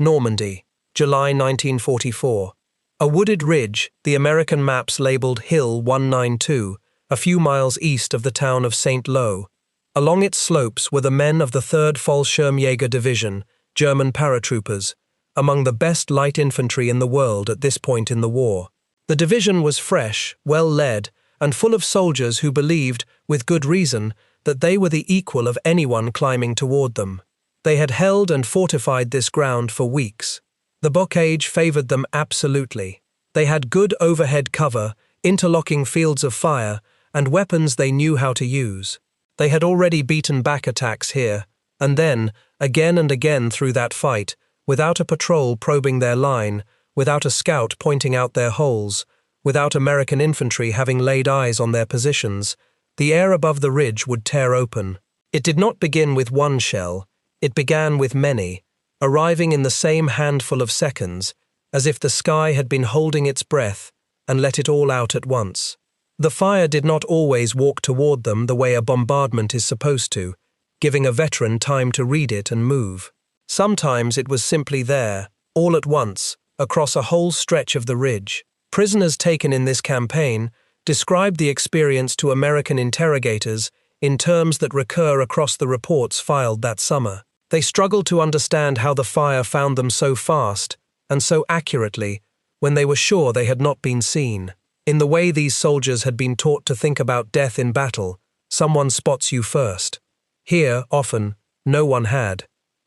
Normandy, July 1944. A wooded ridge, the American maps labeled Hill 192, a few miles east of the town of St. Lo. Along its slopes were the men of the 3rd Fallschirmjäger Division, German paratroopers, among the best light infantry in the world at this point in the war. The division was fresh, well-led, and full of soldiers who believed, with good reason, that they were the equal of anyone climbing toward them. They had held and fortified this ground for weeks. The bocage favored them absolutely. They had good overhead cover, interlocking fields of fire, and weapons they knew how to use. They had already beaten back attacks here, and then, again and again through that fight, without a patrol probing their line, without a scout pointing out their holes, without American infantry having laid eyes on their positions, the air above the ridge would tear open. It did not begin with one shell, it began with many, arriving in the same handful of seconds, as if the sky had been holding its breath and let it all out at once. The fire did not always walk toward them the way a bombardment is supposed to, giving a veteran time to read it and move. Sometimes it was simply there, all at once, across a whole stretch of the ridge. Prisoners taken in this campaign described the experience to American interrogators in terms that recur across the reports filed that summer. They struggled to understand how the fire found them so fast and so accurately when they were sure they had not been seen. In the way these soldiers had been taught to think about death in battle, someone spots you first. Here, often, no one had,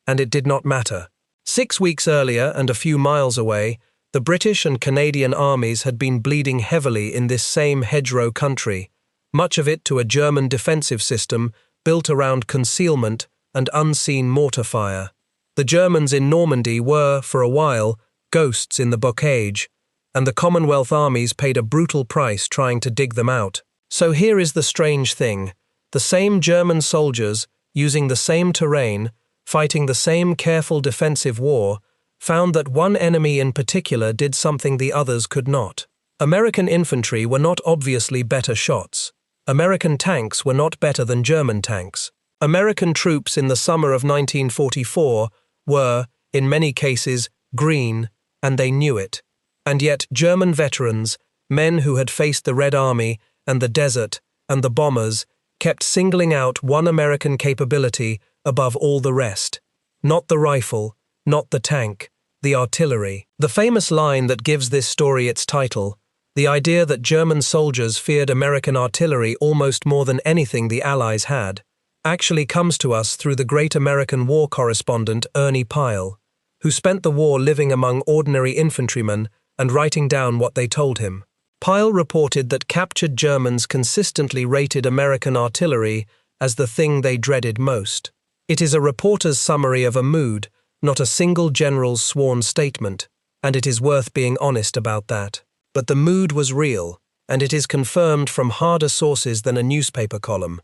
and it did not matter. 6 weeks earlier and a few miles away, the British and Canadian armies had been bleeding heavily in this same hedgerow country, much of it to a German defensive system built around concealment and unseen mortar fire. The Germans in Normandy were, for a while, ghosts in the bocage, and the Commonwealth armies paid a brutal price trying to dig them out. So here is the strange thing. The same German soldiers, using the same terrain, fighting the same careful defensive war, found that one enemy in particular did something the others could not. American infantry were not obviously better shots. American tanks were not better than German tanks. American troops in the summer of 1944 were, in many cases, green, and they knew it. And yet German veterans, men who had faced the Red Army and the desert and the bombers, kept singling out one American capability above all the rest. Not the rifle, not the tank, the artillery. The famous line that gives this story its title, the idea that German soldiers feared American artillery almost more than anything the Allies had, actually comes to us through the great American war correspondent Ernie Pyle, who spent the war living among ordinary infantrymen and writing down what they told him. Pyle reported that captured Germans consistently rated American artillery as the thing they dreaded most. It is a reporter's summary of a mood, not a single general's sworn statement, and it is worth being honest about that. But the mood was real, and it is confirmed from harder sources than a newspaper column.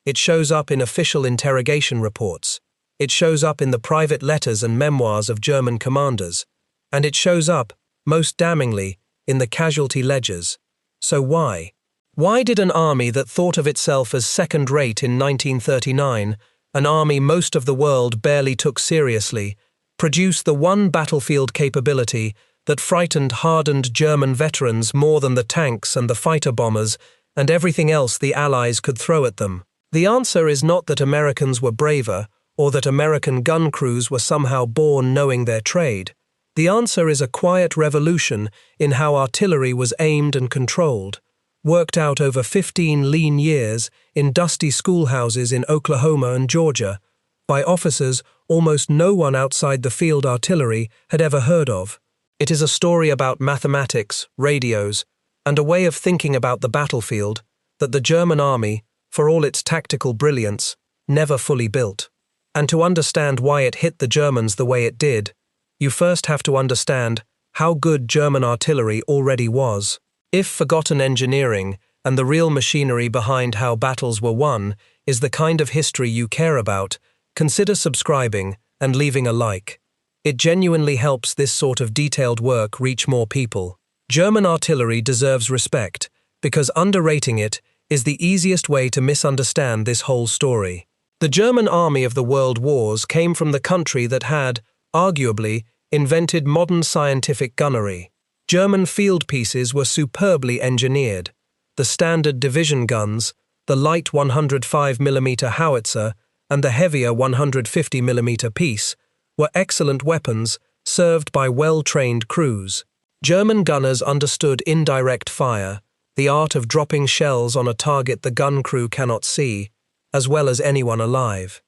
It shows up in official interrogation reports. It shows up in the private letters and memoirs of German commanders. And it shows up, most damningly, in the casualty ledgers. So why? Why did an army that thought of itself as second-rate in 1939, an army most of the world barely took seriously, produce the one battlefield capability that frightened hardened German veterans more than the tanks and the fighter bombers and everything else the Allies could throw at them? The answer is not that Americans were braver, or that American gun crews were somehow born knowing their trade. The answer is a quiet revolution in how artillery was aimed and controlled, worked out over 15 lean years in dusty schoolhouses in Oklahoma and Georgia, by officers almost no one outside the field artillery had ever heard of. It is a story about mathematics, radios, and a way of thinking about the battlefield that the German army, for all its tactical brilliance, never fully built. And to understand why it hit the Germans the way it did, you first have to understand how good German artillery already was. If forgotten engineering and the real machinery behind how battles were won is the kind of history you care about, consider subscribing and leaving a like. It genuinely helps this sort of detailed work reach more people. German artillery deserves respect because underrating it is the easiest way to misunderstand this whole story. The German army of the world wars came from the country that had, arguably, invented modern scientific gunnery. German field pieces were superbly engineered. The standard division guns, the light 105mm howitzer, and the heavier 150mm piece, were excellent weapons served by well-trained crews. German gunners understood indirect fire, the art of dropping shells on a target the gun crew cannot see, as well as anyone alive.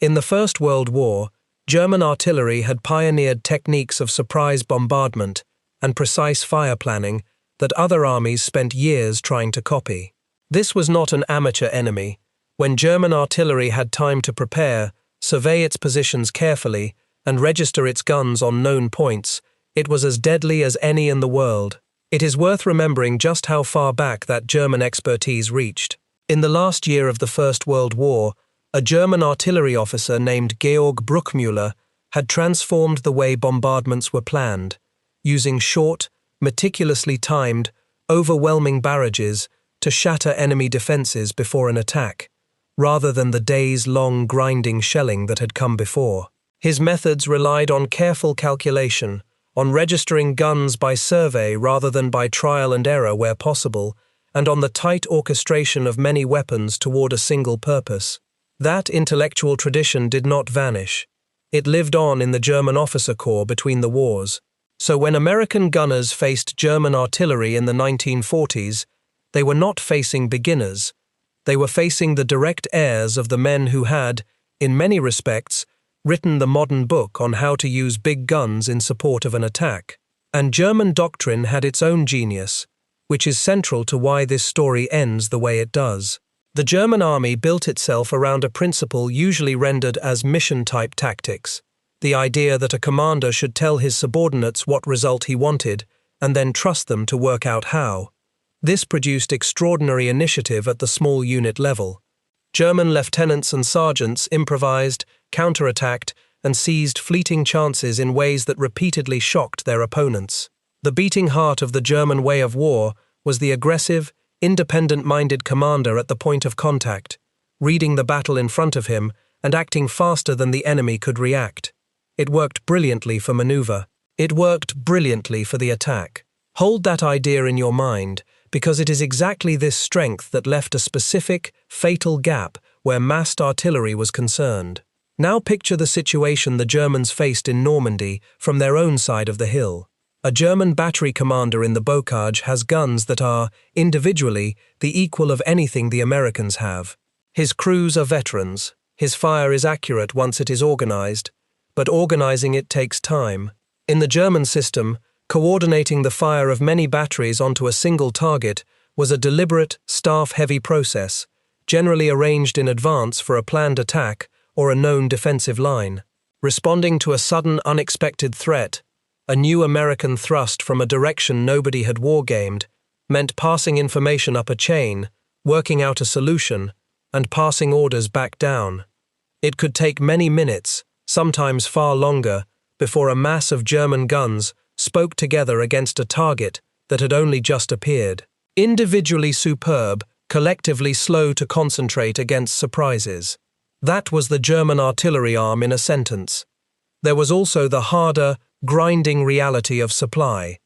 In the First World War, German artillery had pioneered techniques of surprise bombardment and precise fire planning that other armies spent years trying to copy. This was not an amateur enemy. When German artillery had time to prepare, survey its positions carefully, and register its guns on known points, it was as deadly as any in the world. It is worth remembering just how far back that German expertise reached. In the last year of the First World War, a German artillery officer named Georg Bruckmüller had transformed the way bombardments were planned, using short, meticulously timed, overwhelming barrages to shatter enemy defenses before an attack, rather than the days-long grinding shelling that had come before. His methods relied on careful calculation, on registering guns by survey rather than by trial and error where possible, and on the tight orchestration of many weapons toward a single purpose. That intellectual tradition did not vanish. It lived on in the German officer corps between the wars. So when American gunners faced German artillery in the 1940s, they were not facing beginners. They were facing the direct heirs of the men who had, in many respects, written the modern book on how to use big guns in support of an attack. And German doctrine had its own genius, which is central to why this story ends the way it does. The German army built itself around a principle usually rendered as mission-type tactics, the idea that a commander should tell his subordinates what result he wanted and then trust them to work out how. This produced extraordinary initiative at the small unit level. German lieutenants and sergeants improvised, counterattacked, and seized fleeting chances in ways that repeatedly shocked their opponents. The beating heart of the German way of war was the aggressive, independent-minded commander at the point of contact, reading the battle in front of him and acting faster than the enemy could react. It worked brilliantly for maneuver. It worked brilliantly for the attack. Hold that idea in your mind, because it is exactly this strength that left a specific, fatal gap where massed artillery was concerned. Now picture the situation the Germans faced in Normandy from their own side of the hill. A German battery commander in the Bocage has guns that are, individually, the equal of anything the Americans have. His crews are veterans. His fire is accurate once it is organized, but organizing it takes time. In the German system, coordinating the fire of many batteries onto a single target was a deliberate, staff-heavy process, generally arranged in advance for a planned attack or a known defensive line. Responding to a sudden, unexpected threat, a new American thrust from a direction nobody had wargamed, meant passing information up a chain, working out a solution, and passing orders back down. It could take many minutes, sometimes far longer, before a mass of German guns spoke together against a target that had only just appeared. Individually superb, collectively slow to concentrate against surprises. That was the German artillery arm in a sentence. There was also the harder, grinding reality of supply.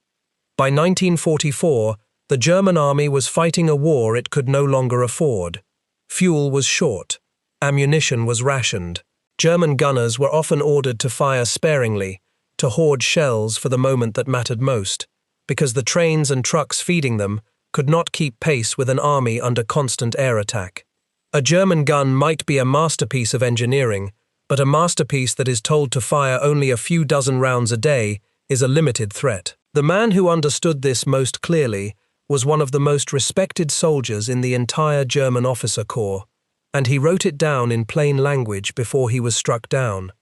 By 1944, the German army was fighting a war it could no longer afford. Fuel was short. Ammunition was rationed. German gunners were often ordered to fire sparingly, to hoard shells for the moment that mattered most, because the trains and trucks feeding them could not keep pace with an army under constant air attack. A German gun might be a masterpiece of engineering, but a masterpiece that is told to fire only a few dozen rounds a day is a limited threat. The man who understood this most clearly was one of the most respected soldiers in the entire German officer corps, and he wrote it down in plain language before he was struck down.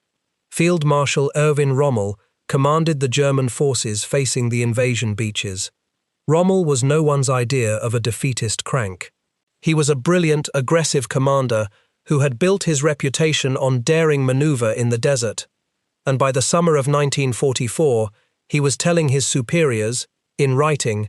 Field Marshal Erwin Rommel commanded the German forces facing the invasion beaches. Rommel was no one's idea of a defeatist crank. He was a brilliant, aggressive commander who had built his reputation on daring maneuver in the desert, and by the summer of 1944, he was telling his superiors, in writing,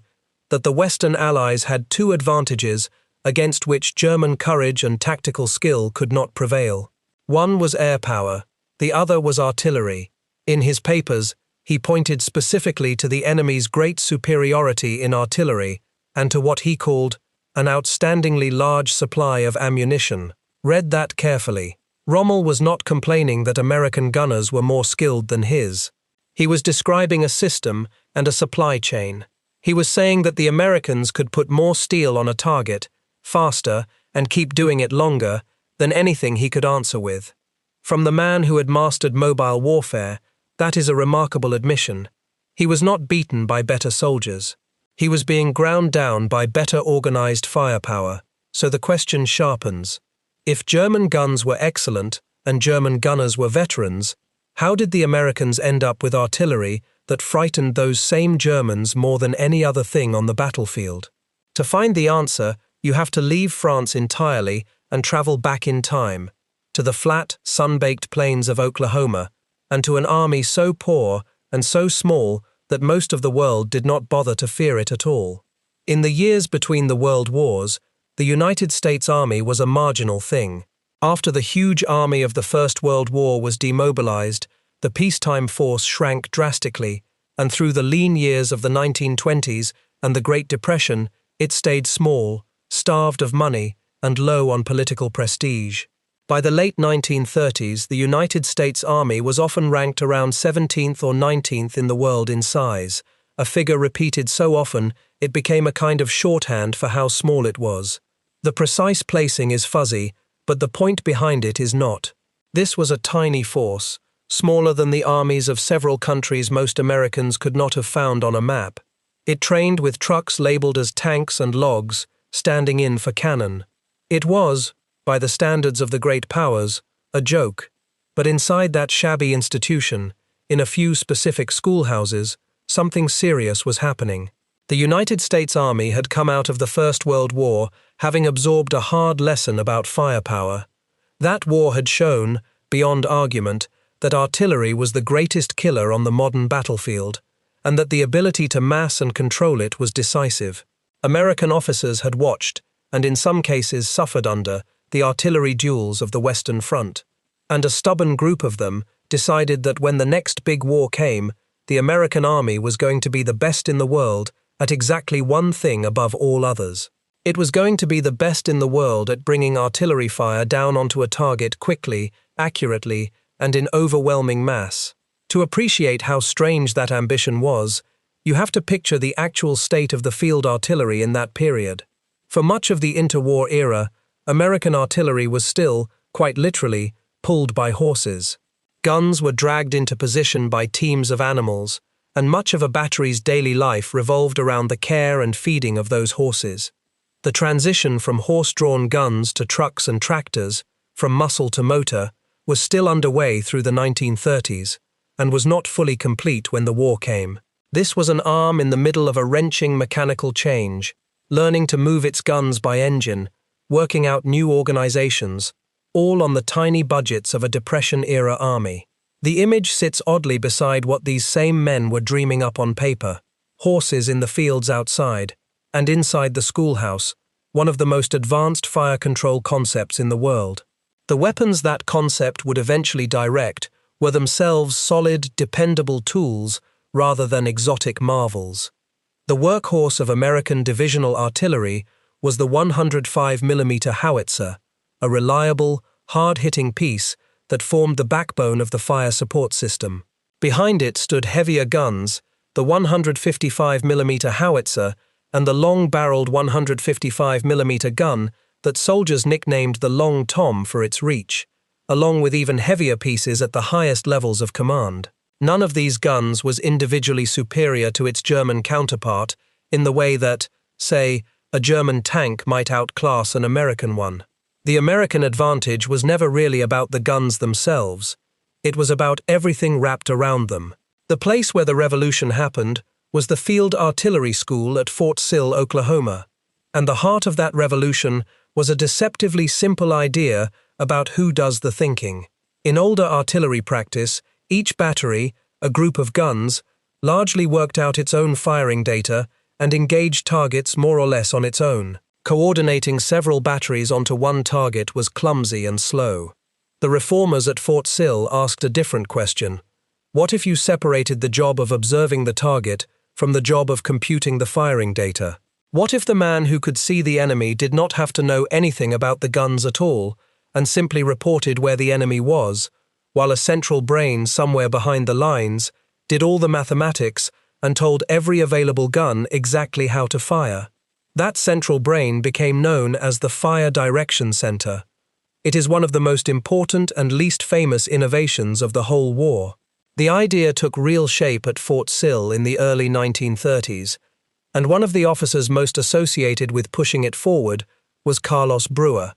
that the Western Allies had two advantages against which German courage and tactical skill could not prevail. One was air power, the other was artillery. In his papers, He pointed specifically to the enemy's great superiority in artillery and to what he called an outstandingly large supply of ammunition. Read that carefully. Rommel was not complaining that American gunners were more skilled than his. He was describing a system and a supply chain. He was saying that the Americans could put more steel on a target, faster, and keep doing it longer than anything he could answer with. From the man who had mastered mobile warfare, that is a remarkable admission. He was not beaten by better soldiers. He was being ground down by better organized firepower, so the question sharpens. If German guns were excellent and German gunners were veterans, how did the Americans end up with artillery that frightened those same Germans more than any other thing on the battlefield? To find the answer, you have to leave France entirely and travel back in time, to the flat, sun-baked plains of Oklahoma, and to an army so poor and so small that most of the world did not bother to fear it at all. In the years between the World Wars, the United States Army was a marginal thing. After the huge army of the First World War was demobilized, the peacetime force shrank drastically, and through the lean years of the 1920s and the Great Depression, it stayed small, starved of money, and low on political prestige. By the late 1930s, the United States Army was often ranked around 17th or 19th in the world in size, a figure repeated so often it became a kind of shorthand for how small it was. The precise placing is fuzzy, but the point behind it is not. This was a tiny force, smaller than the armies of several countries most Americans could not have found on a map. It trained with trucks labeled as tanks and logs, standing in for cannon. It was, by the standards of the great powers, a joke, but inside that shabby institution, in a few specific schoolhouses, something serious was happening. The United States Army had come out of the First World War having absorbed a hard lesson about firepower. That war had shown, beyond argument, that artillery was the greatest killer on the modern battlefield, and that the ability to mass and control it was decisive. American officers had watched, and in some cases suffered under, the artillery duels of the Western Front, and a stubborn group of them decided that when the next big war came, the American army was going to be the best in the world at exactly one thing above all others. It was going to be the best in the world at bringing artillery fire down onto a target quickly, accurately, and in overwhelming mass. To appreciate how strange that ambition was, you have to picture the actual state of the field artillery in that period. For much of the interwar era, American artillery was still, quite literally, pulled by horses. Guns were dragged into position by teams of animals, and much of a battery's daily life revolved around the care and feeding of those horses. The transition from horse-drawn guns to trucks and tractors, from muscle to motor, was still underway through the 1930s, and was not fully complete when the war came. This was an arm in the middle of a wrenching mechanical change, learning to move its guns by engine, working out new organizations, all on the tiny budgets of a Depression-era army. The image sits oddly beside what these same men were dreaming up on paper: horses in the fields outside, and inside the schoolhouse, one of the most advanced fire control concepts in the world. The weapons that concept would eventually direct were themselves solid, dependable tools rather than exotic marvels. The workhorse of American divisional artillery was the 105mm howitzer, a reliable, hard-hitting piece that formed the backbone of the fire support system. Behind it stood heavier guns, the 155mm howitzer and the long-barreled 155mm gun that soldiers nicknamed the Long Tom for its reach, along with even heavier pieces at the highest levels of command. None of these guns was individually superior to its German counterpart in the way that, say, a German tank might outclass an American one. The American advantage was never really about the guns themselves. It was about everything wrapped around them. The place where the revolution happened was the Field Artillery School at Fort Sill, Oklahoma. And the heart of that revolution was a deceptively simple idea about who does the thinking. In older artillery practice, each battery, a group of guns, largely worked out its own firing data and engaged targets more or less on its own. Coordinating several batteries onto one target was clumsy and slow. The reformers at Fort Sill asked a different question. What if you separated the job of observing the target from the job of computing the firing data? What if the man who could see the enemy did not have to know anything about the guns at all, and simply reported where the enemy was, while a central brain somewhere behind the lines did all the mathematics and told every available gun exactly how to fire? That central brain became known as the Fire Direction Center. It is one of the most important and least famous innovations of the whole war. The idea took real shape at Fort Sill in the early 1930s, and one of the officers most associated with pushing it forward was Carlos Brewer,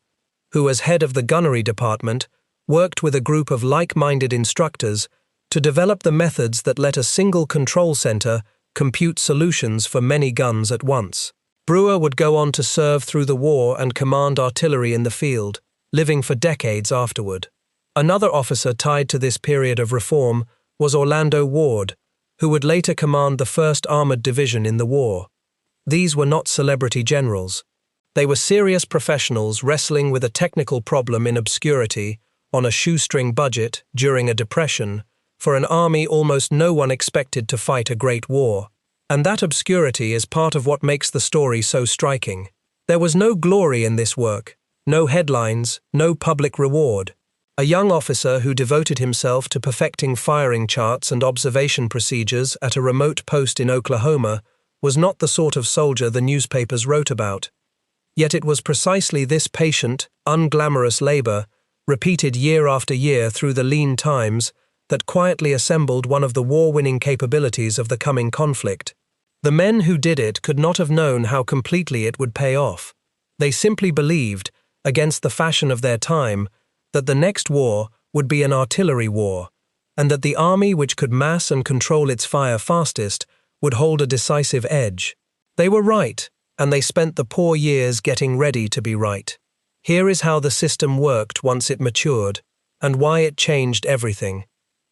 who, as head of the gunnery department, worked with a group of like-minded instructors to develop the methods that let a single control center compute solutions for many guns at once. Brewer would go on to serve through the war and command artillery in the field, living for decades afterward. Another officer tied to this period of reform was Orlando Ward, who would later command the 1st Armored Division in the war. These were not celebrity generals. They were serious professionals wrestling with a technical problem in obscurity, on a shoestring budget, during a depression, for an army almost no one expected to fight a great war. And that obscurity is part of what makes the story so striking. There was no glory in this work, no headlines, no public reward. A young officer who devoted himself to perfecting firing charts and observation procedures at a remote post in Oklahoma was not the sort of soldier the newspapers wrote about. Yet it was precisely this patient, unglamorous labor, repeated year after year through the lean times, that quietly assembled one of the war-winning capabilities of the coming conflict. The men who did it could not have known how completely it would pay off. They simply believed, against the fashion of their time, that the next war would be an artillery war, and that the army which could mass and control its fire fastest would hold a decisive edge. They were right, and they spent the poor years getting ready to be right. Here is how the system worked once it matured, and why it changed everything.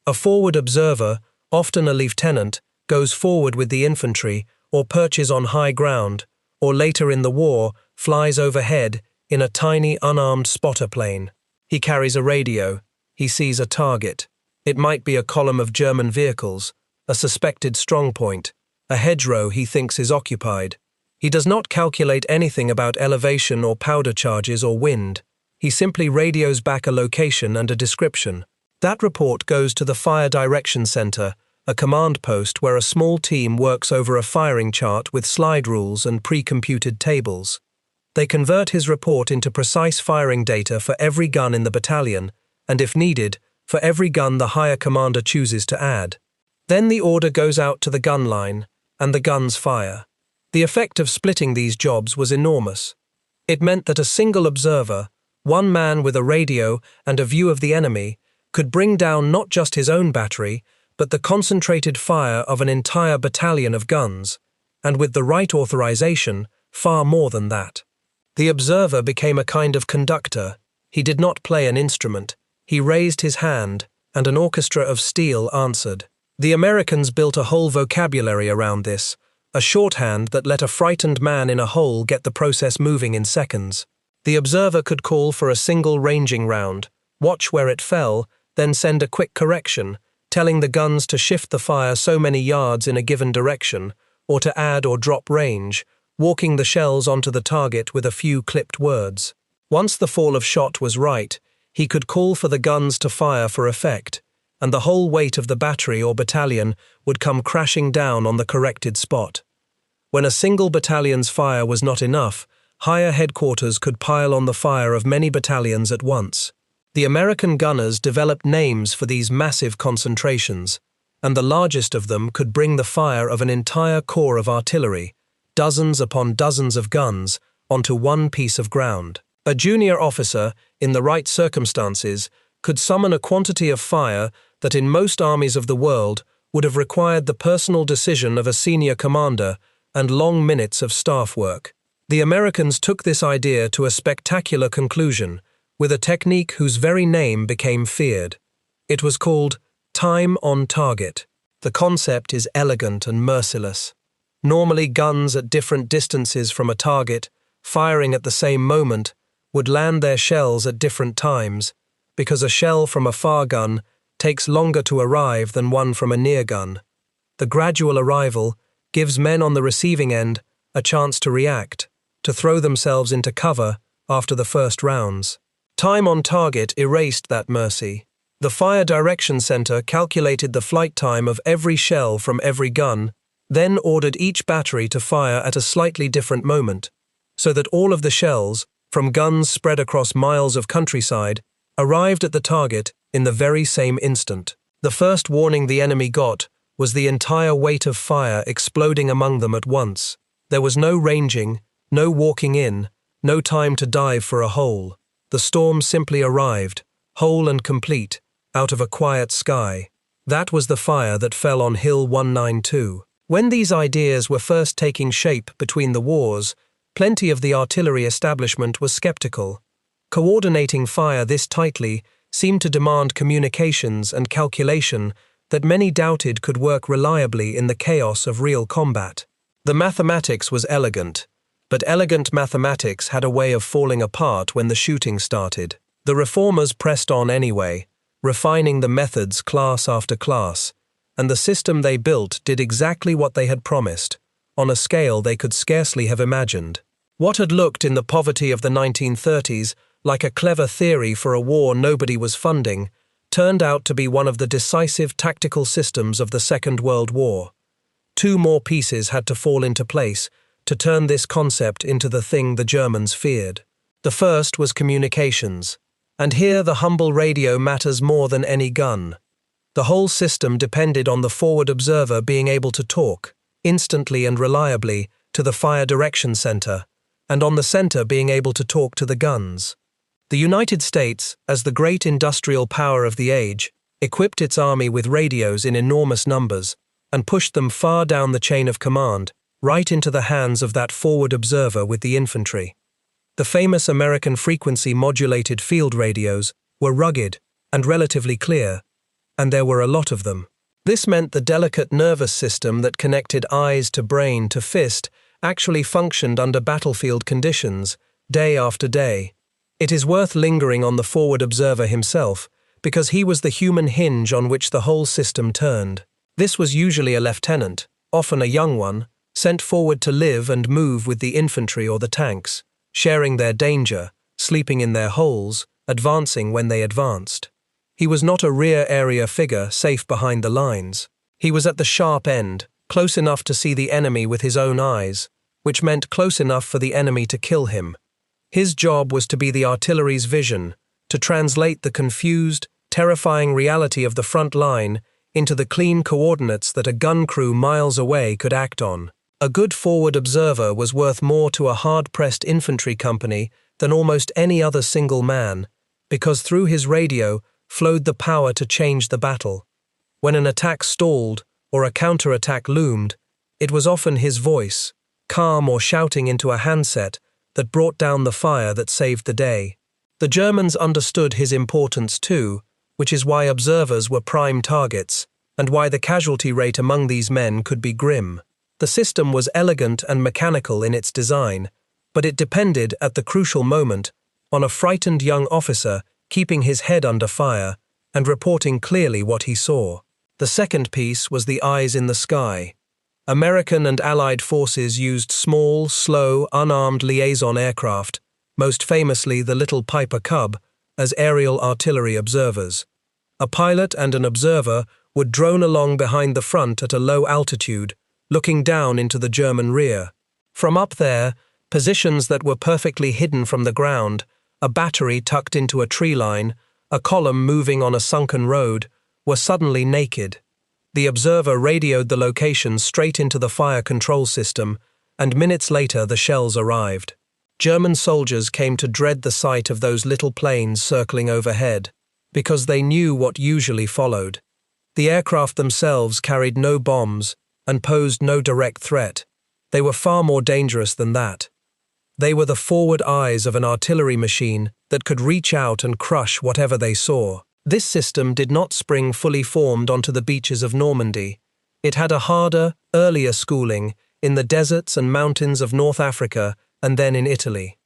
A forward observer, often a lieutenant, goes forward with the infantry, or perches on high ground, or later in the war, flies overhead in a tiny unarmed spotter plane. He carries a radio. He sees a target. It might be a column of German vehicles, a suspected strongpoint, a hedgerow he thinks is occupied. He does not calculate anything about elevation or powder charges or wind. He simply radios back a location and a description. That report goes to the Fire Direction Center, a command post where a small team works over a firing chart with slide rules and pre-computed tables. They convert his report into precise firing data for every gun in the battalion, and if needed, for every gun the higher commander chooses to add. Then the order goes out to the gun line, and the guns fire. The effect of splitting these jobs was enormous. It meant that a single observer, one man with a radio and a view of the enemy, could bring down not just his own battery, but the concentrated fire of an entire battalion of guns, and with the right authorization, far more than that. The observer became a kind of conductor. He did not play an instrument. He raised his hand, and an orchestra of steel answered. The Americans built a whole vocabulary around this, a shorthand that let a frightened man in a hole get the process moving in seconds. The observer could call for a single ranging round, watch where it fell, then send a quick correction, telling the guns to shift the fire so many yards in a given direction, or to add or drop range, walking the shells onto the target with a few clipped words. Once the fall of shot was right, he could call for the guns to fire for effect, and the whole weight of the battery or battalion would come crashing down on the corrected spot. When a single battalion's fire was not enough, higher headquarters could pile on the fire of many battalions at once. The American gunners developed names for these massive concentrations, and the largest of them could bring the fire of an entire corps of artillery, dozens upon dozens of guns, onto one piece of ground. A junior officer, in the right circumstances, could summon a quantity of fire that in most armies of the world would have required the personal decision of a senior commander and long minutes of staff work. The Americans took this idea to a spectacular conclusion, with a technique whose very name became feared. It was called time on target. The concept is elegant and merciless. Normally, guns at different distances from a target, firing at the same moment, would land their shells at different times, because a shell from a far gun takes longer to arrive than one from a near gun. The gradual arrival gives men on the receiving end a chance to react, to throw themselves into cover after the first rounds. Time on target erased that mercy. The Fire Direction Center calculated the flight time of every shell from every gun, then ordered each battery to fire at a slightly different moment, so that all of the shells, from guns spread across miles of countryside, arrived at the target in the very same instant. The first warning the enemy got was the entire weight of fire exploding among them at once. There was no ranging, no walking in, no time to dive for a hole. The storm simply arrived, whole and complete, out of a quiet sky. That was the fire that fell on Hill 192. When these ideas were first taking shape between the wars, plenty of the artillery establishment was skeptical. Coordinating fire this tightly seemed to demand communications and calculation that many doubted could work reliably in the chaos of real combat. The mathematics was elegant, but elegant mathematics had a way of falling apart when the shooting started. The reformers pressed on anyway, refining the methods class after class, and the system they built did exactly what they had promised, on a scale they could scarcely have imagined. What had looked in the poverty of the 1930s like a clever theory for a war nobody was funding, turned out to be one of the decisive tactical systems of the Second World War. 2 more pieces had to fall into place to turn this concept into the thing the Germans feared. The first was communications, and here the humble radio matters more than any gun. The whole system depended on the forward observer being able to talk, instantly and reliably, to the Fire Direction Center, and on the center being able to talk to the guns. The United States, as the great industrial power of the age, equipped its army with radios in enormous numbers and pushed them far down the chain of command, right into the hands of that forward observer with the infantry. The famous American frequency-modulated field radios were rugged and relatively clear, and there were a lot of them. This meant the delicate nervous system that connected eyes to brain to fist actually functioned under battlefield conditions, day after day. It is worth lingering on the forward observer himself, because he was the human hinge on which the whole system turned. This was usually a lieutenant, often a young one, sent forward to live and move with the infantry or the tanks, sharing their danger, sleeping in their holes, advancing when they advanced. He was not a rear area figure safe behind the lines. He was at the sharp end, close enough to see the enemy with his own eyes, which meant close enough for the enemy to kill him. His job was to be the artillery's vision, to translate the confused, terrifying reality of the front line into the clean coordinates that a gun crew miles away could act on. A good forward observer was worth more to a hard-pressed infantry company than almost any other single man, because through his radio flowed the power to change the battle. When an attack stalled or a counterattack loomed, it was often his voice, calm or shouting into a handset, that brought down the fire that saved the day. The Germans understood his importance too, which is why observers were prime targets, and why the casualty rate among these men could be grim. The system was elegant and mechanical in its design, but it depended, at the crucial moment, on a frightened young officer keeping his head under fire and reporting clearly what he saw. The second piece was the eyes in the sky. American and Allied forces used small, slow, unarmed liaison aircraft, most famously the little Piper Cub, as aerial artillery observers. A pilot and an observer would drone along behind the front at a low altitude, looking down into the German rear. From up there, positions that were perfectly hidden from the ground, a battery tucked into a tree line, a column moving on a sunken road, were suddenly naked. The observer radioed the location straight into the fire control system, and minutes later the shells arrived. German soldiers came to dread the sight of those little planes circling overhead, because they knew what usually followed. The aircraft themselves carried no bombs and posed no direct threat. They were far more dangerous than that. They were the forward eyes of an artillery machine that could reach out and crush whatever they saw. This system did not spring fully formed onto the beaches of Normandy. It had a harder, earlier schooling in the deserts and mountains of North Africa and then in Italy.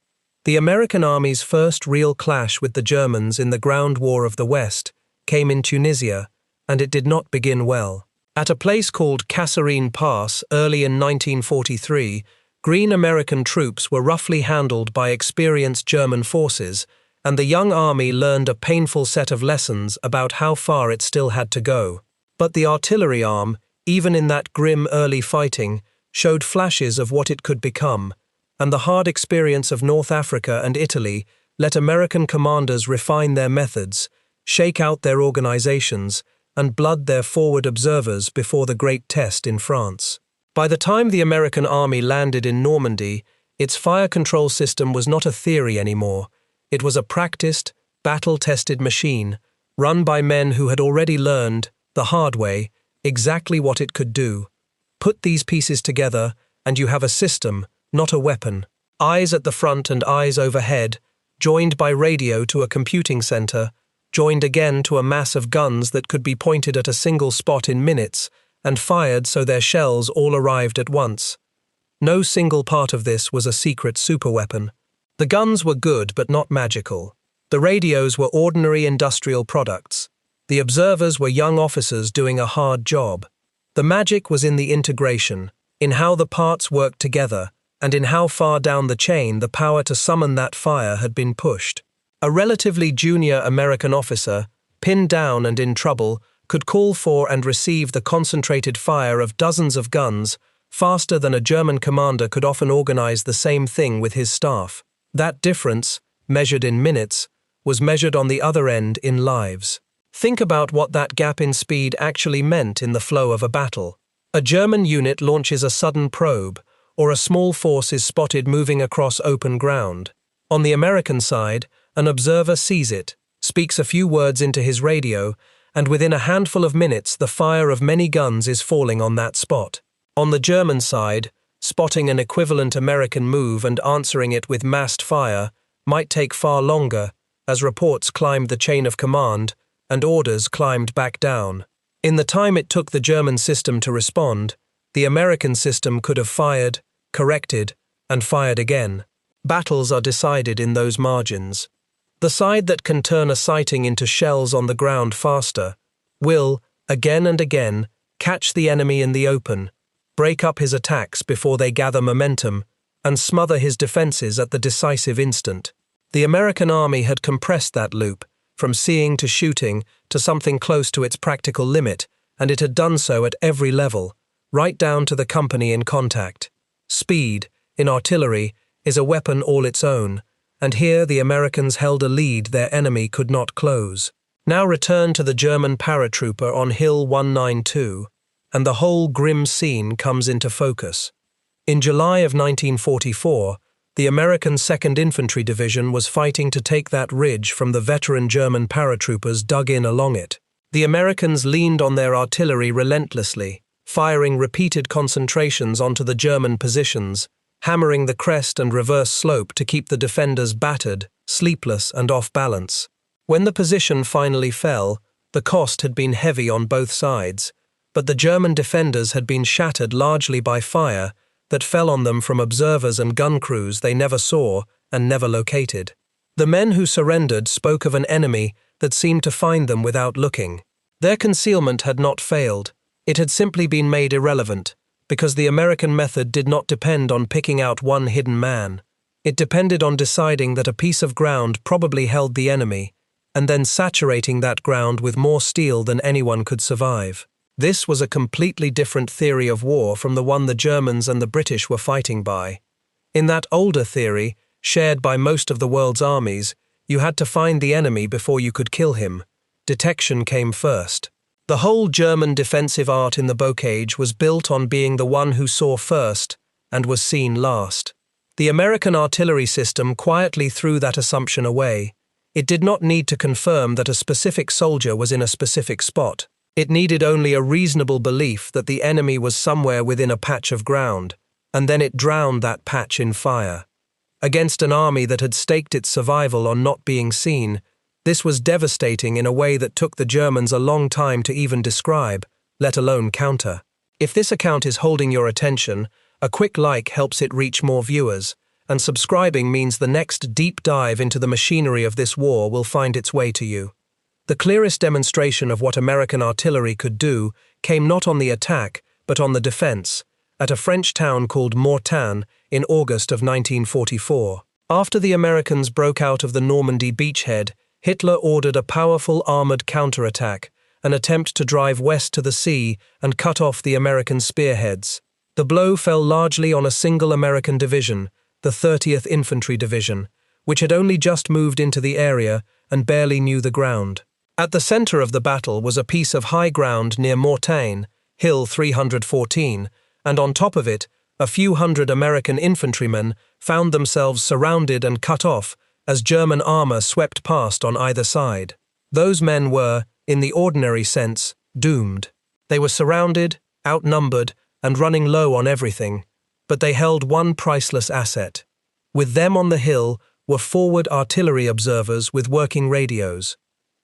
The American Army's first real clash with the Germans in the ground war of the West came in Tunisia, and it did not begin well. At a place called Kasserine Pass early in 1943, Green American troops were roughly handled by experienced German forces, and the young army learned a painful set of lessons about how far it still had to go. But the artillery arm, even in that grim early fighting, showed flashes of what it could become, and the hard experience of North Africa and Italy let American commanders refine their methods, shake out their organizations, and blood their forward observers before the great test in France. By the time the American army landed in Normandy, its fire control system was not a theory anymore. It was a practiced, battle-tested machine, run by men who had already learned, the hard way, exactly what it could do. Put these pieces together, and you have a system, not a weapon. Eyes at the front and eyes overhead, joined by radio to a computing center, joined again to a mass of guns that could be pointed at a single spot in minutes, and fired so their shells all arrived at once. No single part of this was a secret superweapon. The guns were good but not magical. The radios were ordinary industrial products. The observers were young officers doing a hard job. The magic was in the integration, in how the parts worked together, and in how far down the chain the power to summon that fire had been pushed. A relatively junior American officer, pinned down and in trouble, could call for and receive the concentrated fire of dozens of guns faster than a German commander could often organize the same thing with his staff. That difference, measured in minutes, was measured on the other end in lives. Think about what that gap in speed actually meant in the flow of a battle. A German unit launches a sudden probe, or a small force is spotted moving across open ground. On the American side, an observer sees it, speaks a few words into his radio, and within a handful of minutes the fire of many guns is falling on that spot. On the German side, spotting an equivalent American move and answering it with massed fire might take far longer, as reports climbed the chain of command and orders climbed back down. In the time it took the German system to respond, the American system could have fired, corrected, and fired again. Battles are decided in those margins. The side that can turn a sighting into shells on the ground faster will, again and again, catch the enemy in the open, break up his attacks before they gather momentum, and smother his defenses at the decisive instant. The American army had compressed that loop, from seeing to shooting to something close to its practical limit, and it had done so at every level, right down to the company in contact. Speed, in artillery, is a weapon all its own, and here the Americans held a lead their enemy could not close. Now return to the German paratrooper on Hill 192, and the whole grim scene comes into focus. In July of 1944, the American 2nd Infantry Division was fighting to take that ridge from the veteran German paratroopers dug in along it. The Americans leaned on their artillery relentlessly, firing repeated concentrations onto the German positions, hammering the crest and reverse slope to keep the defenders battered, sleepless, and off balance. When the position finally fell, the cost had been heavy on both sides, but the German defenders had been shattered largely by fire that fell on them from observers and gun crews they never saw and never located. The men who surrendered spoke of an enemy that seemed to find them without looking. Their concealment had not failed. It had simply been made irrelevant, because the American method did not depend on picking out one hidden man. It depended on deciding that a piece of ground probably held the enemy, and then saturating that ground with more steel than anyone could survive. This was a completely different theory of war from the one the Germans and the British were fighting by. In that older theory, shared by most of the world's armies, you had to find the enemy before you could kill him. Detection came first. The whole German defensive art in the bocage was built on being the one who saw first and was seen last. The American artillery system quietly threw that assumption away. It did not need to confirm that a specific soldier was in a specific spot. It needed only a reasonable belief that the enemy was somewhere within a patch of ground, and then it drowned that patch in fire. Against an army that had staked its survival on not being seen, this was devastating in a way that took the Germans a long time to even describe, let alone counter. If this account is holding your attention, a quick like helps it reach more viewers, and subscribing means the next deep dive into the machinery of this war will find its way to you. The clearest demonstration of what American artillery could do came not on the attack, but on the defense, at a French town called Mortain in August of 1944. After the Americans broke out of the Normandy beachhead, Hitler ordered a powerful armored counterattack, an attempt to drive west to the sea and cut off the American spearheads. The blow fell largely on a single American division, the 30th Infantry Division, which had only just moved into the area and barely knew the ground. At the center of the battle was a piece of high ground near Mortain, Hill 314, and on top of it, a few hundred American infantrymen found themselves surrounded and cut off as German armor swept past on either side. Those men were, in the ordinary sense, doomed. They were surrounded, outnumbered, and running low on everything, but they held one priceless asset. With them on the hill were forward artillery observers with working radios.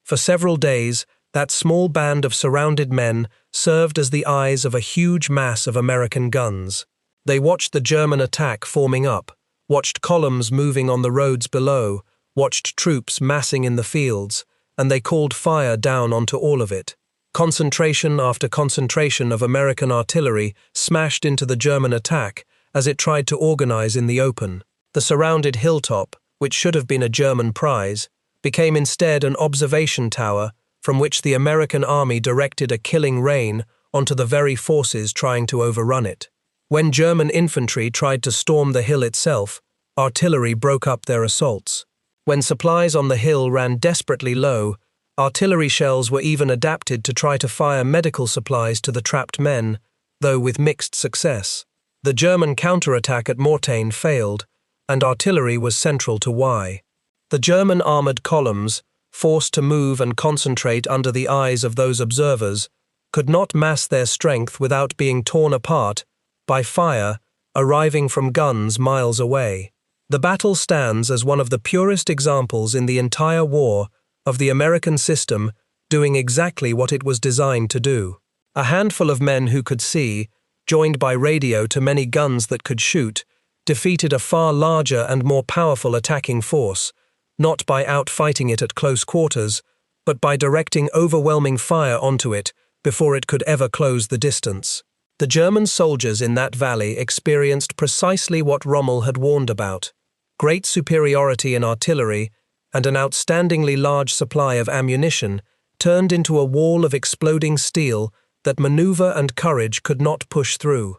For several days, that small band of surrounded men served as the eyes of a huge mass of American guns. They watched the German attack forming up, watched columns moving on the roads below, watched troops massing in the fields, and they called fire down onto all of it. Concentration after concentration of American artillery smashed into the German attack as it tried to organize in the open. The surrounded hilltop, which should have been a German prize, became instead an observation tower from which the American army directed a killing rain onto the very forces trying to overrun it. When German infantry tried to storm the hill itself, artillery broke up their assaults. When supplies on the hill ran desperately low, artillery shells were even adapted to try to fire medical supplies to the trapped men, though with mixed success. The German counterattack at Mortain failed, and artillery was central to why. The German armored columns, forced to move and concentrate under the eyes of those observers, could not mass their strength without being torn apart by fire arriving from guns miles away. The battle stands as one of the purest examples in the entire war of the American system doing exactly what it was designed to do. A handful of men who could see, joined by radio to many guns that could shoot, defeated a far larger and more powerful attacking force, not by outfighting it at close quarters, but by directing overwhelming fire onto it before it could ever close the distance. The German soldiers in that valley experienced precisely what Rommel had warned about: great superiority in artillery and an outstandingly large supply of ammunition turned into a wall of exploding steel that maneuver and courage could not push through.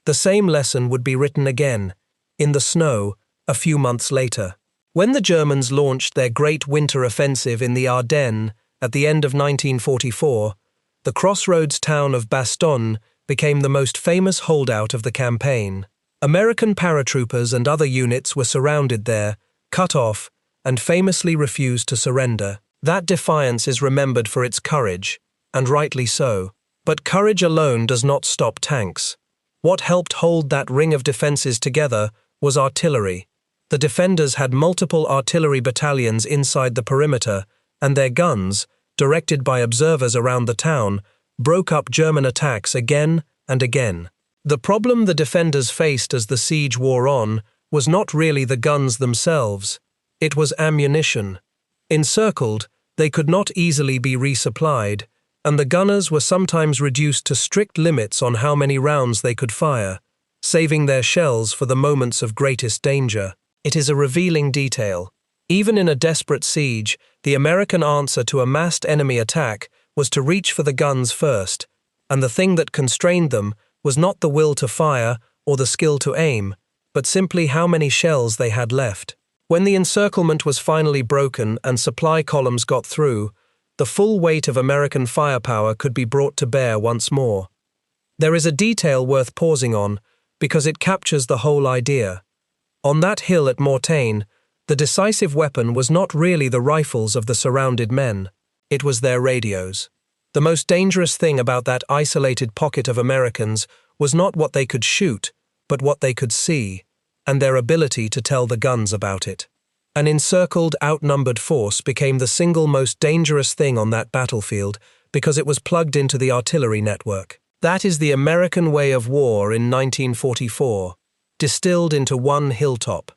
The same lesson would be written again, in the snow, a few months later. When the Germans launched their great winter offensive in the Ardennes at the end of 1944, the crossroads town of Bastogne became the most famous holdout of the campaign. American paratroopers and other units were surrounded there, cut off, and famously refused to surrender. That defiance is remembered for its courage, and rightly so. But courage alone does not stop tanks. What helped hold that ring of defenses together was artillery. The defenders had multiple artillery battalions inside the perimeter, and their guns, directed by observers around the town, broke up German attacks again and again. The problem the defenders faced as the siege wore on was not really the guns themselves. It was ammunition. Encircled, they could not easily be resupplied, and the gunners were sometimes reduced to strict limits on how many rounds they could fire, saving their shells for the moments of greatest danger. It is a revealing detail. Even in a desperate siege, the American answer to a massed enemy attack was to reach for the guns first, and the thing that constrained them was not the will to fire or the skill to aim, but simply how many shells they had left. When the encirclement was finally broken and supply columns got through, the full weight of American firepower could be brought to bear once more. There is a detail worth pausing on, because it captures the whole idea. On that hill at Mortain, the decisive weapon was not really the rifles of the surrounded men. It was their radios. The most dangerous thing about that isolated pocket of Americans was not what they could shoot, but what they could see, and their ability to tell the guns about it. An encircled, outnumbered force became the single most dangerous thing on that battlefield because it was plugged into the artillery network. That is the American way of war in 1944, distilled into one hilltop.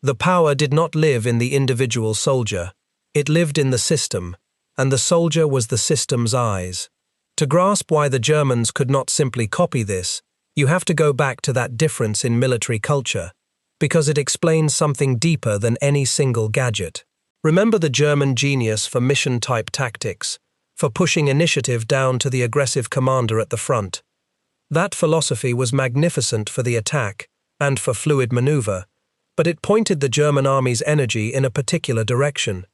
The power did not live in the individual soldier. It lived in the system, and the soldier was the system's eyes. To grasp why the Germans could not simply copy this, you have to go back to that difference in military culture, because it explains something deeper than any single gadget. Remember the German genius for mission-type tactics, for pushing initiative down to the aggressive commander at the front. That philosophy was magnificent for the attack and for fluid maneuver, but it pointed the German army's energy in a particular direction.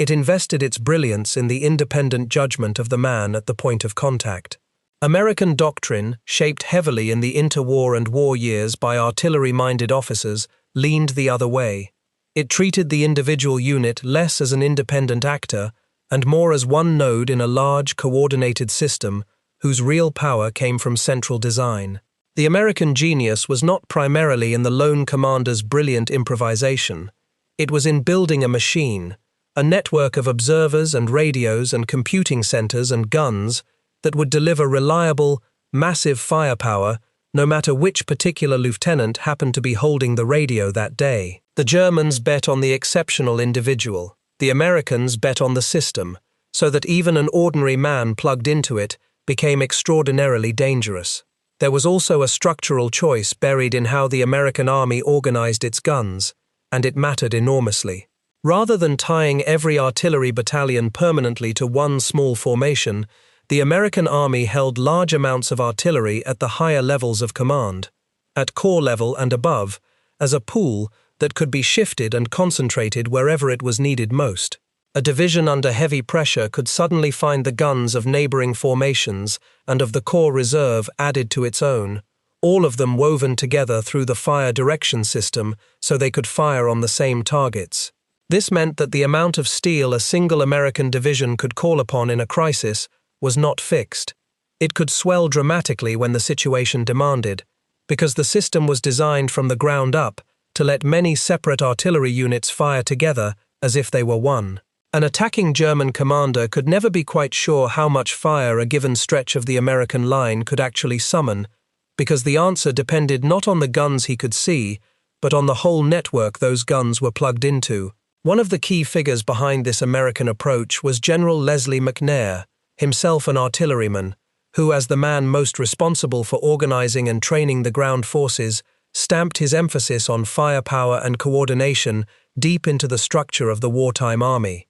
It invested its brilliance in the independent judgment of the man at the point of contact. American doctrine, shaped heavily in the interwar and war years by artillery-minded officers, leaned the other way. It treated the individual unit less as an independent actor and more as one node in a large, coordinated system whose real power came from central design. The American genius was not primarily in the lone commander's brilliant improvisation. It was in building a machine, a network of observers and radios and computing centers and guns that would deliver reliable, massive firepower no matter which particular lieutenant happened to be holding the radio that day. The Germans bet on the exceptional individual. The Americans bet on the system, so that even an ordinary man plugged into it became extraordinarily dangerous. There was also a structural choice buried in how the American army organized its guns, and it mattered enormously. Rather than tying every artillery battalion permanently to one small formation, the American army held large amounts of artillery at the higher levels of command, at corps level and above, as a pool that could be shifted and concentrated wherever it was needed most. A division under heavy pressure could suddenly find the guns of neighboring formations and of the corps reserve added to its own, all of them woven together through the fire direction system so they could fire on the same targets. This meant that the amount of steel a single American division could call upon in a crisis was not fixed. It could swell dramatically when the situation demanded, because the system was designed from the ground up to let many separate artillery units fire together as if they were one. An attacking German commander could never be quite sure how much fire a given stretch of the American line could actually summon, because the answer depended not on the guns he could see, but on the whole network those guns were plugged into. One of the key figures behind this American approach was General Leslie McNair, himself an artilleryman, who, as the man most responsible for organizing and training the ground forces, stamped his emphasis on firepower and coordination deep into the structure of the wartime army.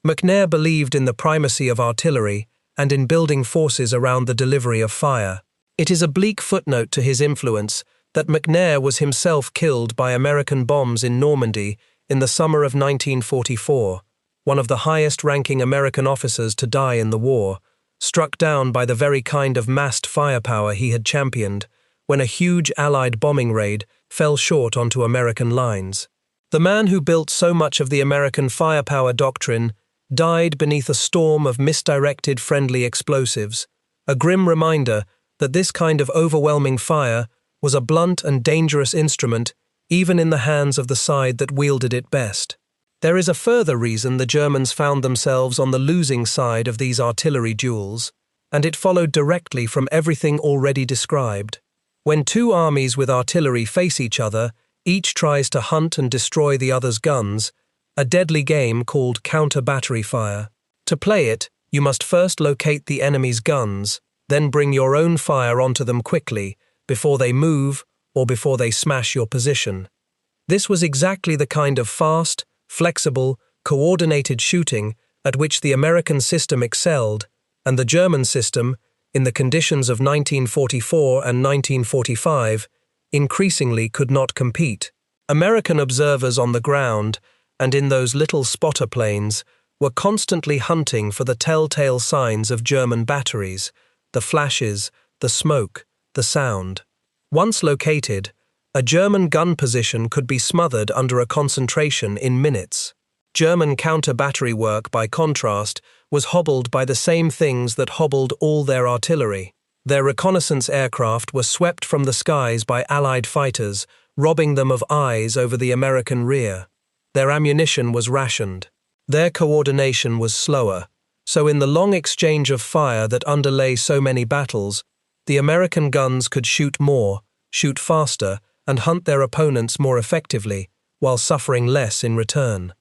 McNair believed in the primacy of artillery and in building forces around the delivery of fire. It is a bleak footnote to his influence that McNair was himself killed by American bombs in Normandy in the summer of 1944, one of the highest-ranking American officers to die in the war, struck down by the very kind of massed firepower he had championed when a huge Allied bombing raid fell short onto American lines. The man who built so much of the American firepower doctrine died beneath a storm of misdirected friendly explosives, a grim reminder that this kind of overwhelming fire was a blunt and dangerous instrument even in the hands of the side that wielded it best. There is a further reason the Germans found themselves on the losing side of these artillery duels, and it followed directly from everything already described. When two armies with artillery face each other, each tries to hunt and destroy the other's guns, a deadly game called counter-battery fire. To play it, you must first locate the enemy's guns, then bring your own fire onto them quickly, before they move or before they smash your position. This was exactly the kind of fast, flexible, coordinated shooting at which the American system excelled, and the German system, in the conditions of 1944 and 1945, increasingly could not compete. American observers on the ground, and in those little spotter planes, were constantly hunting for the telltale signs of German batteries, the flashes, the smoke, the sound. Once located, a German gun position could be smothered under a concentration in minutes. German counter-battery work, by contrast, was hobbled by the same things that hobbled all their artillery. Their reconnaissance aircraft were swept from the skies by Allied fighters, robbing them of eyes over the American rear. Their ammunition was rationed. Their coordination was slower, so in the long exchange of fire that underlay so many battles, the American guns could shoot more, shoot faster, and hunt their opponents more effectively, while suffering less in return.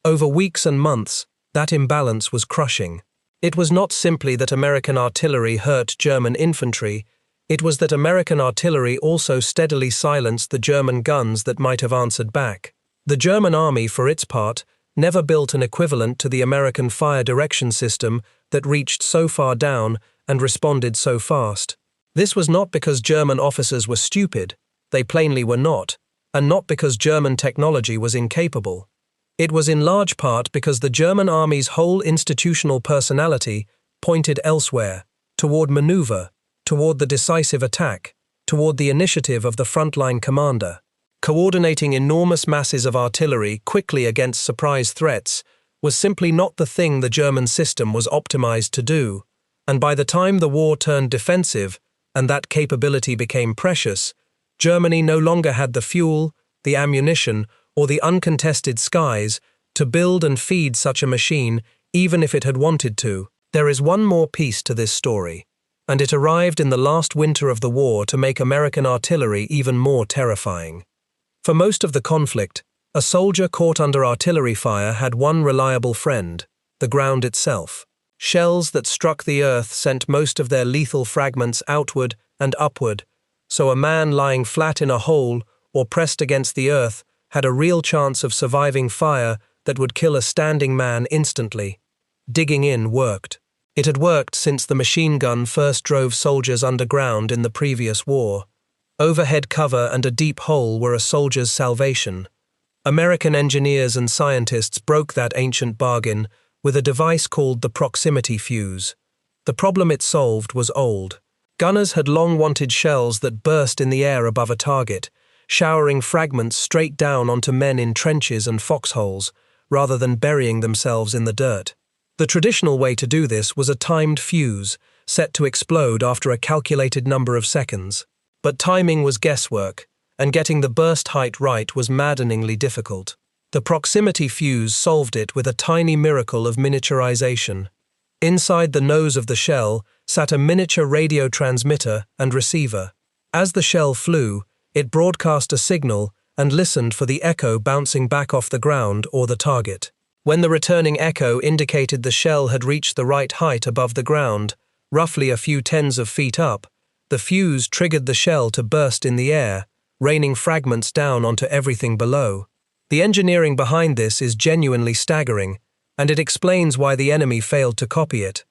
Over weeks and months, that imbalance was crushing. It was not simply that American artillery hurt German infantry, it was that American artillery also steadily silenced the German guns that might have answered back. The German army, for its part, never built an equivalent to the American fire direction system that reached so far down and responded so fast. This was not because German officers were stupid, they plainly were not, and not because German technology was incapable. It was in large part because the German army's whole institutional personality pointed elsewhere, toward maneuver, toward the decisive attack, toward the initiative of the frontline commander. Coordinating enormous masses of artillery quickly against surprise threats was simply not the thing the German system was optimized to do, and by the time the war turned defensive and that capability became precious, Germany no longer had the fuel, the ammunition, or the uncontested skies to build and feed such a machine even if it had wanted to. There is one more piece to this story, and it arrived in the last winter of the war to make American artillery even more terrifying. For most of the conflict, a soldier caught under artillery fire had one reliable friend, the ground itself. Shells that struck the earth sent most of their lethal fragments outward and upward, so a man lying flat in a hole or pressed against the earth had a real chance of surviving fire that would kill a standing man instantly. Digging in worked. It had worked since the machine gun first drove soldiers underground in the previous war. Overhead cover and a deep hole were a soldier's salvation. American engineers and scientists broke that ancient bargain with a device called the proximity fuse. The problem it solved was old. Gunners had long wanted shells that burst in the air above a target, showering fragments straight down onto men in trenches and foxholes, rather than burying themselves in the dirt. The traditional way to do this was a timed fuse, set to explode after a calculated number of seconds. But timing was guesswork, and getting the burst height right was maddeningly difficult. The proximity fuse solved it with a tiny miracle of miniaturization. Inside the nose of the shell sat a miniature radio transmitter and receiver. As the shell flew, it broadcast a signal and listened for the echo bouncing back off the ground or the target. When the returning echo indicated the shell had reached the right height above the ground, roughly a few tens of feet up, the fuse triggered the shell to burst in the air, raining fragments down onto everything below. The engineering behind this is genuinely staggering, and it explains why the enemy failed to copy it.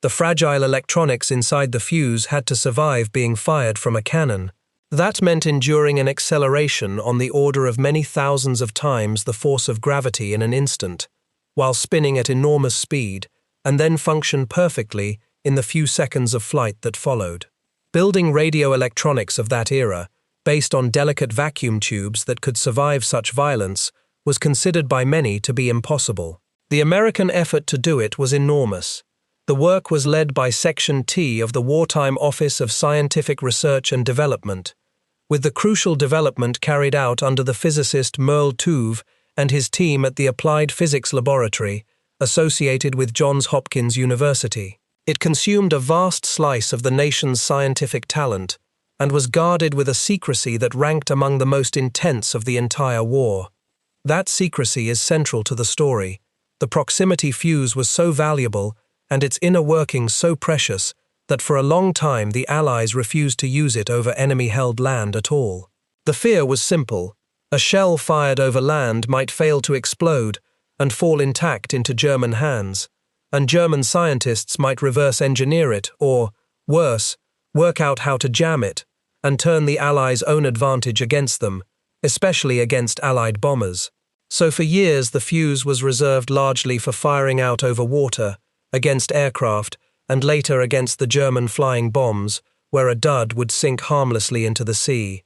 The fragile electronics inside the fuse had to survive being fired from a cannon. That meant enduring an acceleration on the order of many thousands of times the force of gravity in an instant, while spinning at enormous speed, and then function perfectly in the few seconds of flight that followed. Building radio electronics of that era, based on delicate vacuum tubes that could survive such violence, was considered by many to be impossible. The American effort to do it was enormous. The work was led by Section T of the Wartime Office of Scientific Research and Development, with the crucial development carried out under the physicist Merle Tuve and his team at the Applied Physics Laboratory, associated with Johns Hopkins University. It consumed a vast slice of the nation's scientific talent, and was guarded with a secrecy that ranked among the most intense of the entire war. That secrecy is central to the story. The proximity fuse was so valuable, and its inner workings so precious, that for a long time the Allies refused to use it over enemy-held land at all. The fear was simple. A shell fired over land might fail to explode and fall intact into German hands, and German scientists might reverse engineer it or, worse, work out how to jam it and turn the Allies' own advantage against them, especially against Allied bombers. So for years the fuse was reserved largely for firing out over water, against aircraft, and later against the German flying bombs, where a dud would sink harmlessly into the sea.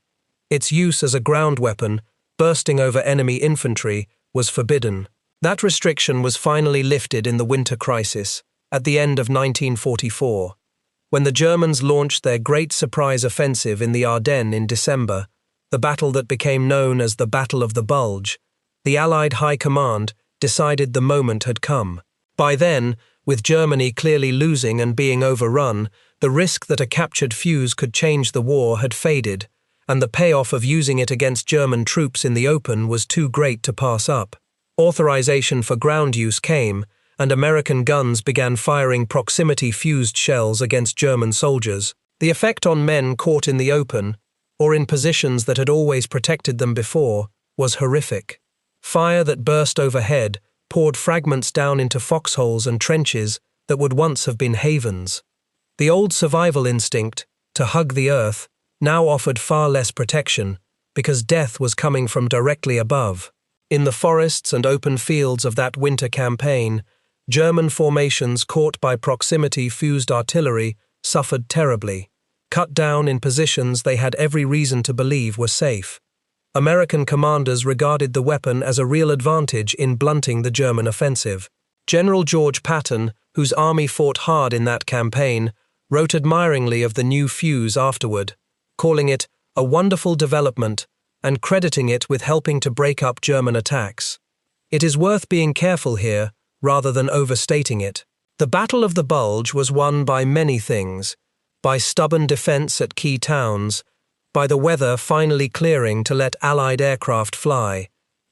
Its use as a ground weapon, bursting over enemy infantry, was forbidden. That restriction was finally lifted in the winter crisis, at the end of 1944. When the Germans launched their great surprise offensive in the Ardennes in December, the battle that became known as the Battle of the Bulge, the Allied High Command decided the moment had come. By then, with Germany clearly losing and being overrun, the risk that a captured fuse could change the war had faded, and the payoff of using it against German troops in the open was too great to pass up. Authorization for ground use came, and American guns began firing proximity-fused shells against German soldiers, the effect on men caught in the open, or in positions that had always protected them before, was horrific. Fire that burst overhead poured fragments down into foxholes and trenches that would once have been havens. The old survival instinct, to hug the earth, now offered far less protection, because death was coming from directly above. In the forests and open fields of that winter campaign, German formations caught by proximity-fused artillery suffered terribly, cut down in positions they had every reason to believe were safe. American commanders regarded the weapon as a real advantage in blunting the German offensive. General George Patton, whose army fought hard in that campaign, wrote admiringly of the new fuse afterward, calling it a wonderful development and crediting it with helping to break up German attacks. It is worth being careful here, rather than overstating it. The Battle of the Bulge was won by many things: by stubborn defense at key towns, by the weather finally clearing to let Allied aircraft fly,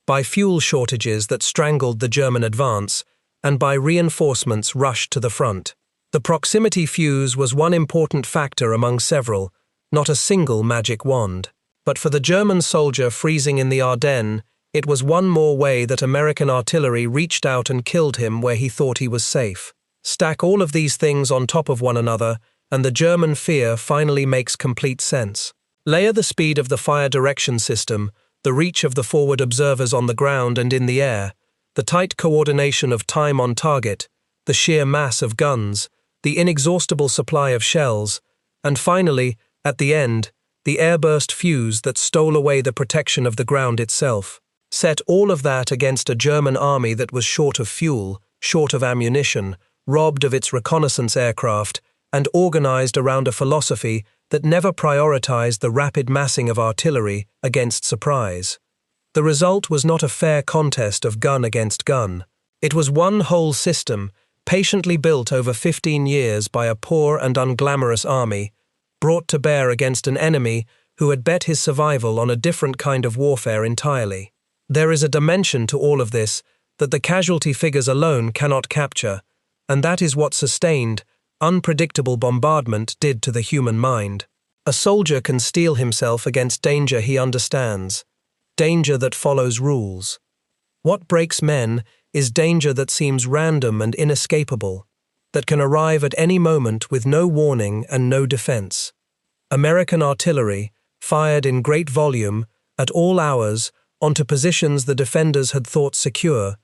by fuel shortages that strangled the German advance, and by reinforcements rushed to the front. The proximity fuse was one important factor among several, not a single magic wand. But for the German soldier freezing in the Ardennes, it was one more way that American artillery reached out and killed him where he thought he was safe. Stack all of these things on top of one another, and the German fear finally makes complete sense. Layer the speed of the fire direction system, the reach of the forward observers on the ground and in the air, the tight coordination of time on target, the sheer mass of guns, the inexhaustible supply of shells, and finally, at the end, the airburst fuse that stole away the protection of the ground itself. Set all of that against a German army that was short of fuel, short of ammunition, robbed of its reconnaissance aircraft, and organized around a philosophy that never prioritized the rapid massing of artillery against surprise. The result was not a fair contest of gun against gun. It was one whole system, patiently built over 15 years by a poor and unglamorous army, brought to bear against an enemy who had bet his survival on a different kind of warfare entirely. There is a dimension to all of this that the casualty figures alone cannot capture, and that is what sustained, unpredictable bombardment did to the human mind. A soldier can steel himself against danger he understands, danger that follows rules. What breaks men is danger that seems random and inescapable, that can arrive at any moment with no warning and no defense. American artillery, fired in great volume, at all hours, onto positions the defenders had thought secure,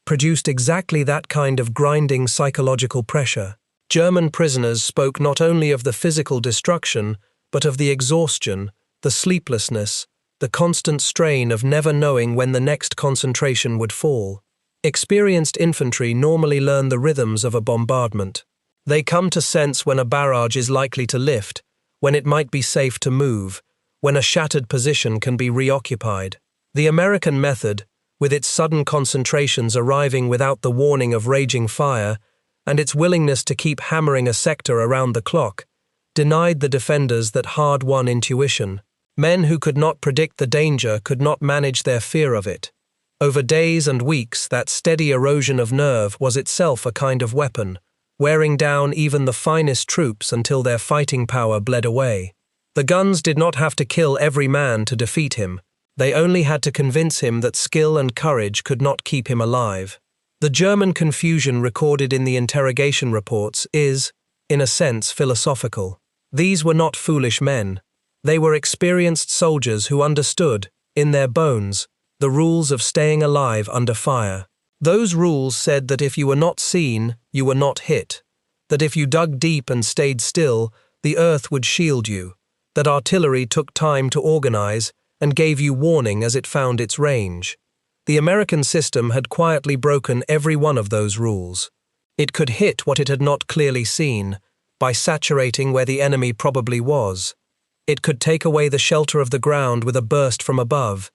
produced exactly that kind of grinding psychological pressure. German prisoners spoke not only of the physical destruction, but of the exhaustion, the sleeplessness, the constant strain of never knowing when the next concentration would fall. Experienced infantry normally learn the rhythms of a bombardment. They come to sense when a barrage is likely to lift, when it might be safe to move, when a shattered position can be reoccupied. The American method, with its sudden concentrations arriving without the warning of raging fire, and its willingness to keep hammering a sector around the clock, denied the defenders that hard-won intuition. Men who could not predict the danger could not manage their fear of it. Over days and weeks, that steady erosion of nerve was itself a kind of weapon, wearing down even the finest troops until their fighting power bled away. The guns did not have to kill every man to defeat him. They only had to convince him that skill and courage could not keep him alive. The German confusion recorded in the interrogation reports is, in a sense, philosophical. These were not foolish men. They were experienced soldiers who understood, in their bones, the rules of staying alive under fire. Those rules said that if you were not seen, you were not hit, that if you dug deep and stayed still, the earth would shield you, that artillery took time to organize and gave you warning as it found its range. The American system had quietly broken every one of those rules. It could hit what it had not clearly seen, by saturating where the enemy probably was. It could take away the shelter of the ground with a burst from above.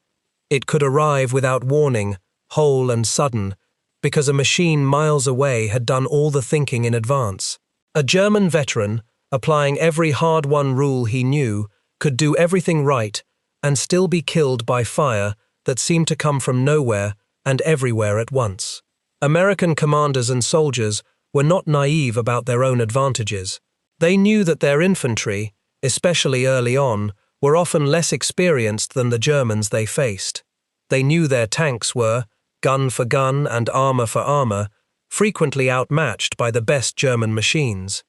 It could arrive without warning, whole and sudden, because a machine miles away had done all the thinking in advance. A German veteran, applying every hard-won rule he knew, could do everything right and still be killed by fire that seemed to come from nowhere and everywhere at once. American commanders and soldiers were not naive about their own advantages. They knew that their infantry, especially early on, were often less experienced than the Germans they faced. They knew their tanks were, gun for gun and armor for armor, frequently outmatched by the best German machines.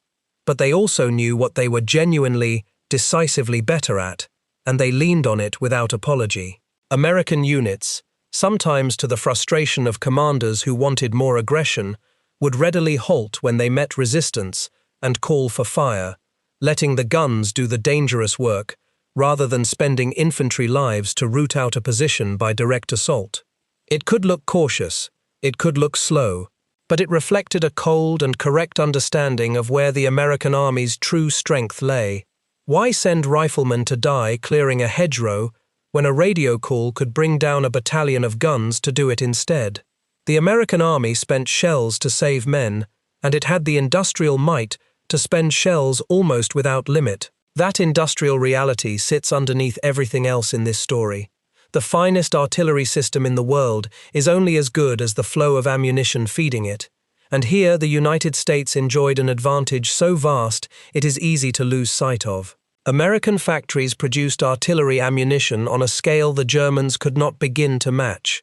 But they also knew what they were genuinely, decisively better at, and they leaned on it without apology. American units, sometimes to the frustration of commanders who wanted more aggression, would readily halt when they met resistance and call for fire, letting the guns do the dangerous work rather than spending infantry lives to root out a position by direct assault. It could look cautious, it could look slow, but it reflected a cold and correct understanding of where the American Army's true strength lay. Why send riflemen to die clearing a hedgerow when a radio call could bring down a battalion of guns to do it instead? The American Army spent shells to save men, and it had the industrial might to spend shells almost without limit. That industrial reality sits underneath everything else in this story. The finest artillery system in the world is only as good as the flow of ammunition feeding it, and here the United States enjoyed an advantage so vast it is easy to lose sight of. American factories produced artillery ammunition on a scale the Germans could not begin to match,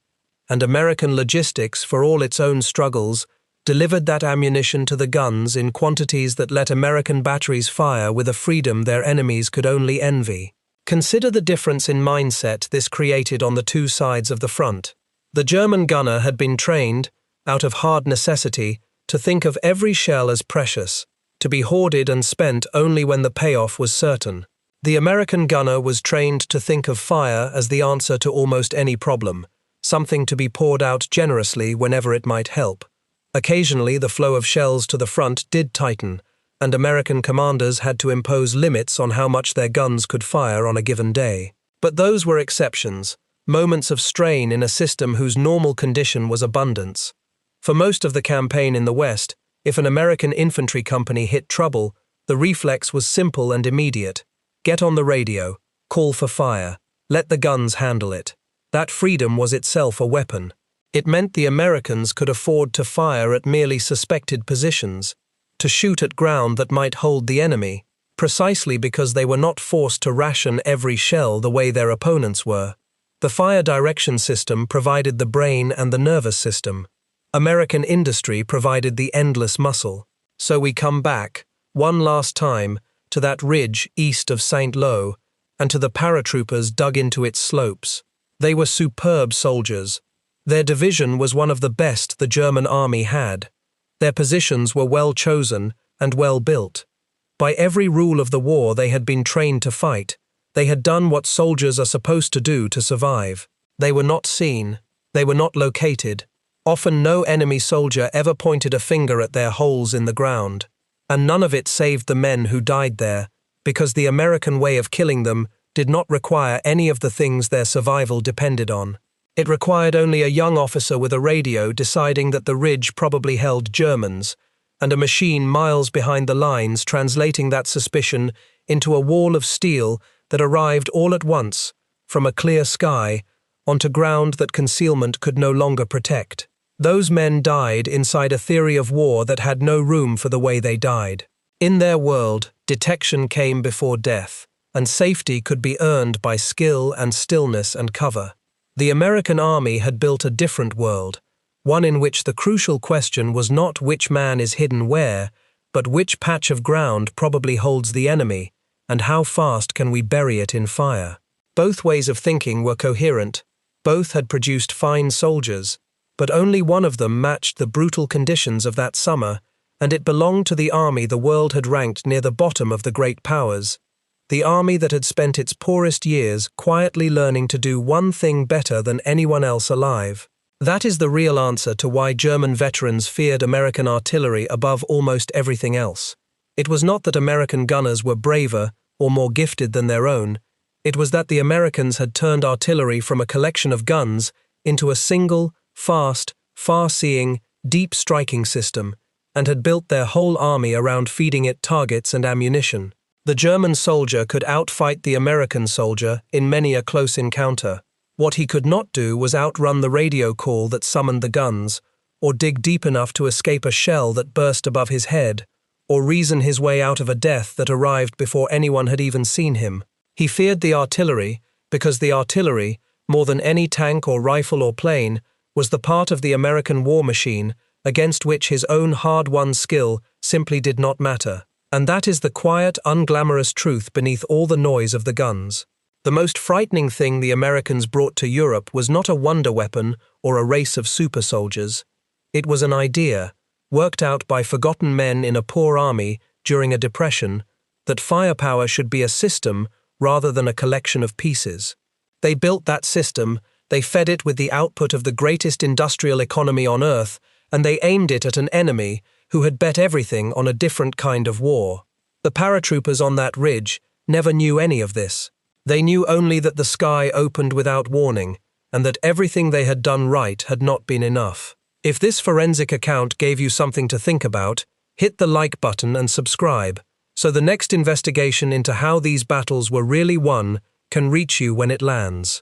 and American logistics, for all its own struggles, delivered that ammunition to the guns in quantities that let American batteries fire with a freedom their enemies could only envy. Consider the difference in mindset this created on the two sides of the front. The German gunner had been trained, out of hard necessity, to think of every shell as precious, to be hoarded and spent only when the payoff was certain. The American gunner was trained to think of fire as the answer to almost any problem, something to be poured out generously whenever it might help. Occasionally, the flow of shells to the front did tighten, and American commanders had to impose limits on how much their guns could fire on a given day. But those were exceptions, moments of strain in a system whose normal condition was abundance. For most of the campaign in the West, if an American infantry company hit trouble, the reflex was simple and immediate. Get on the radio, call for fire, let the guns handle it. That freedom was itself a weapon. It meant the Americans could afford to fire at merely suspected positions, to shoot at ground that might hold the enemy, precisely because they were not forced to ration every shell the way their opponents were. The fire direction system provided the brain and the nervous system. American industry provided the endless muscle. So we come back, one last time, to that ridge east of St. Lo, and to the paratroopers dug into its slopes. They were superb soldiers. Their division was one of the best the German army had. Their positions were well chosen and well built. By every rule of the war they had been trained to fight. They had done what soldiers are supposed to do to survive. They were not seen. They were not located. Often no enemy soldier ever pointed a finger at their holes in the ground, and none of it saved the men who died there, because the American way of killing them did not require any of the things their survival depended on. It required only a young officer with a radio deciding that the ridge probably held Germans, and a machine miles behind the lines translating that suspicion into a wall of steel that arrived all at once, from a clear sky, onto ground that concealment could no longer protect. Those men died inside a theory of war that had no room for the way they died. In their world, detection came before death, and safety could be earned by skill and stillness and cover. The American army had built a different world, one in which the crucial question was not which man is hidden where, but which patch of ground probably holds the enemy, and how fast can we bury it in fire. Both ways of thinking were coherent, both had produced fine soldiers, but only one of them matched the brutal conditions of that summer, and it belonged to the army the world had ranked near the bottom of the great powers, the army that had spent its poorest years quietly learning to do one thing better than anyone else alive. That is the real answer to why German veterans feared American artillery above almost everything else. It was not that American gunners were braver or more gifted than their own, it was that the Americans had turned artillery from a collection of guns into a single, fast, far-seeing, deep-striking system, and had built their whole army around feeding it targets and ammunition. The German soldier could outfight the American soldier in many a close encounter. What he could not do was outrun the radio call that summoned the guns, or dig deep enough to escape a shell that burst above his head, or reason his way out of a death that arrived before anyone had even seen him. He feared the artillery, because the artillery, more than any tank or rifle or plane, was the part of the American war machine against which his own hard-won skill simply did not matter. And that is the quiet, unglamorous truth beneath all the noise of the guns. The most frightening thing the Americans brought to Europe was not a wonder weapon or a race of super soldiers. It was an idea, worked out by forgotten men in a poor army during a depression, that firepower should be a system rather than a collection of pieces. They built that system, they fed it with the output of the greatest industrial economy on earth, and they aimed it at an enemy who had bet everything on a different kind of war. The paratroopers on that ridge never knew any of this. They knew only that the sky opened without warning, and that everything they had done right had not been enough. If this forensic account gave you something to think about, hit the like button and subscribe, so the next investigation into how these battles were really won can reach you when it lands.